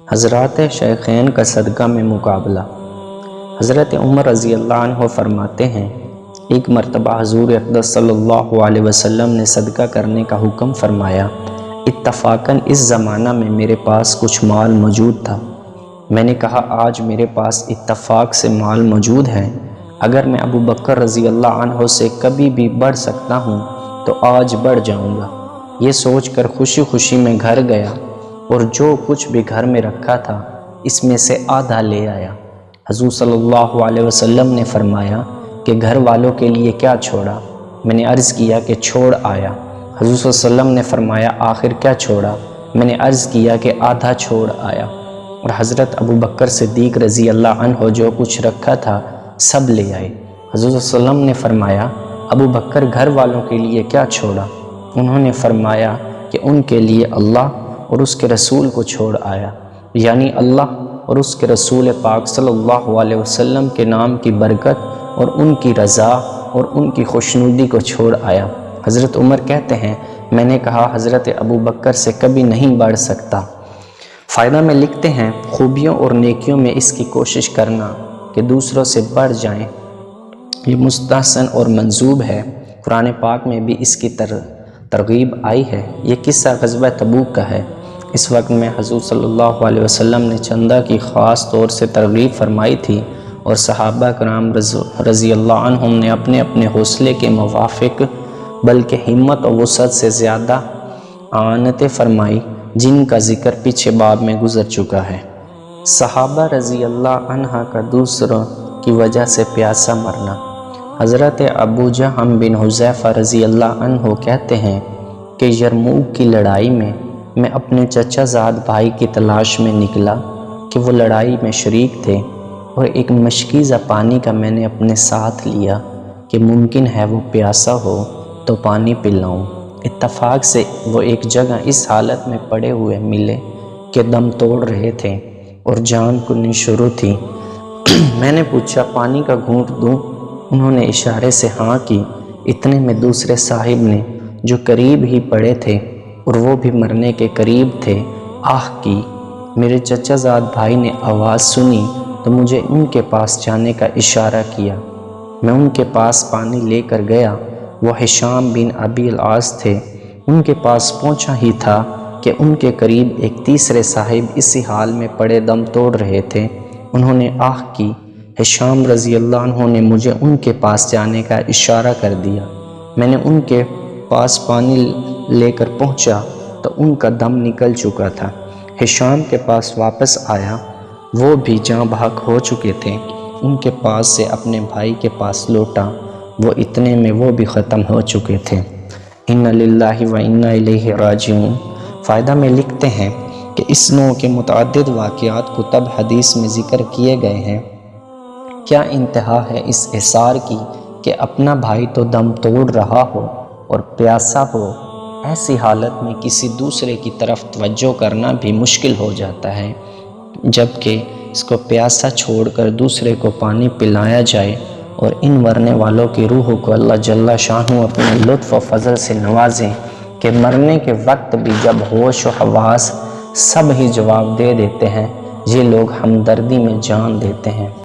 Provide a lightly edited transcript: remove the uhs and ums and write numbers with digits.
حضرات شیخین کا صدقہ میں مقابلہ۔ حضرت عمر رضی اللہ عنہ فرماتے ہیں، ایک مرتبہ حضور اقدس صلی اللہ علیہ وسلم نے صدقہ کرنے کا حکم فرمایا۔ اتفاقاً اس زمانہ میں میرے پاس کچھ مال موجود تھا۔ میں نے کہا، آج میرے پاس اتفاق سے مال موجود ہے، اگر میں ابو بکر رضی اللہ عنہ سے کبھی بھی بڑھ سکتا ہوں تو آج بڑھ جاؤں گا۔ یہ سوچ کر خوشی خوشی میں گھر گیا اور جو کچھ بھی گھر میں رکھا تھا اس میں سے آدھا لے آیا۔ حضور صلی اللہ علیہ وسلم نے فرمایا کہ گھر والوں کے لیے کیا چھوڑا؟ میں نے عرض کیا کہ چھوڑ آیا۔ حضور صلی اللہ علیہ وسلم نے فرمایا، آخر کیا چھوڑا؟ میں نے عرض کیا کہ آدھا چھوڑ آیا۔ اور حضرت ابو بکر صدیق رضی اللہ عنہ جو کچھ رکھا تھا سب لے آئے۔ حضور صلی اللہ علیہ وسلم نے فرمایا، ابو بکر گھر والوں کے لیے کیا چھوڑا؟ انہوں نے فرمایا کہ ان کے لیے اللہ اور اس کے رسول کو چھوڑ آیا، یعنی اللہ اور اس کے رسول پاک صلی اللہ علیہ وسلم کے نام کی برکت اور ان کی رضا اور ان کی خوشنودی کو چھوڑ آیا۔ حضرت عمر کہتے ہیں، میں نے کہا حضرت ابو بکر سے کبھی نہیں بڑھ سکتا۔ فائدہ میں لکھتے ہیں، خوبیوں اور نیکیوں میں اس کی کوشش کرنا کہ دوسروں سے بڑھ جائیں، یہ مستحسن اور منظوب ہے۔ قرآن پاک میں بھی اس کی ترغیب آئی ہے۔ یہ قصہ غزوہ تبوک کا ہے۔ اس وقت میں حضور صلی اللہ علیہ وسلم نے چندہ کی خاص طور سے ترغیب فرمائی تھی اور صحابہ کرام رضی اللہ عنہم نے اپنے اپنے حوصلے کے موافق بلکہ ہمت و وسعت سے زیادہ اعانتیں فرمائی، جن کا ذکر پیچھے باب میں گزر چکا ہے۔ صحابہ رضی اللہ عنہ کا دوسروں کی وجہ سے پیاسا مرنا۔ حضرت ابو جہم بن حذیفہ رضی اللہ عنہ کہتے ہیں کہ یرموک کی لڑائی میں اپنے چچا زاد بھائی کی تلاش میں نکلا کہ وہ لڑائی میں شریک تھے، اور ایک مشکیزہ پانی کا میں نے اپنے ساتھ لیا کہ ممکن ہے وہ پیاسا ہو تو پانی پلاؤں۔ اتفاق سے وہ ایک جگہ اس حالت میں پڑے ہوئے ملے کہ دم توڑ رہے تھے اور جان کنی شروع تھی۔ میں نے پوچھا، پانی کا گھونٹ دوں؟ انہوں نے اشارے سے ہاں کی۔ اتنے میں دوسرے صاحب نے جو قریب ہی پڑے تھے اور وہ بھی مرنے کے قریب تھے، آہ کی۔ میرے چچا زاد بھائی نے آواز سنی تو مجھے ان کے پاس جانے کا اشارہ کیا۔ میں ان کے پاس پانی لے کر گیا۔ وہ ہشام بن ابی العاص تھے۔ ان کے پاس پہنچا ہی تھا کہ ان کے قریب ایک تیسرے صاحب اسی حال میں پڑے دم توڑ رہے تھے۔ انہوں نے آہ کی۔ ہشام رضی اللہ عنہ نے مجھے ان کے پاس جانے کا اشارہ کر دیا۔ میں نے ان کے پاس پانی لے کر پہنچا تو ان کا دم نکل چکا تھا۔ ہشام کے پاس واپس آیا، وہ بھی جاں بحق ہو چکے تھے۔ ان کے پاس سے اپنے بھائی کے پاس لوٹا، وہ اتنے میں وہ بھی ختم ہو چکے تھے۔ انا للہ و انا الیہ راجعون۔ فائدہ میں لکھتے ہیں کہ اس نوع کے متعدد واقعات کتب حدیث میں ذکر کیے گئے ہیں۔ کیا انتہا ہے اس احسار کی کہ اپنا بھائی تو دم توڑ رہا ہو اور پیاسا ہو، ایسی حالت میں کسی دوسرے کی طرف توجہ کرنا بھی مشکل ہو جاتا ہے، جبکہ اس کو پیاسا چھوڑ کر دوسرے کو پانی پلایا جائے، اور ان مرنے والوں کی روح کو اللہ جل شانہ اپنے لطف و فضل سے نوازیں کہ مرنے کے وقت بھی جب ہوش و حواس سب ہی جواب دے دیتے ہیں، یہ لوگ ہمدردی میں جان دیتے ہیں۔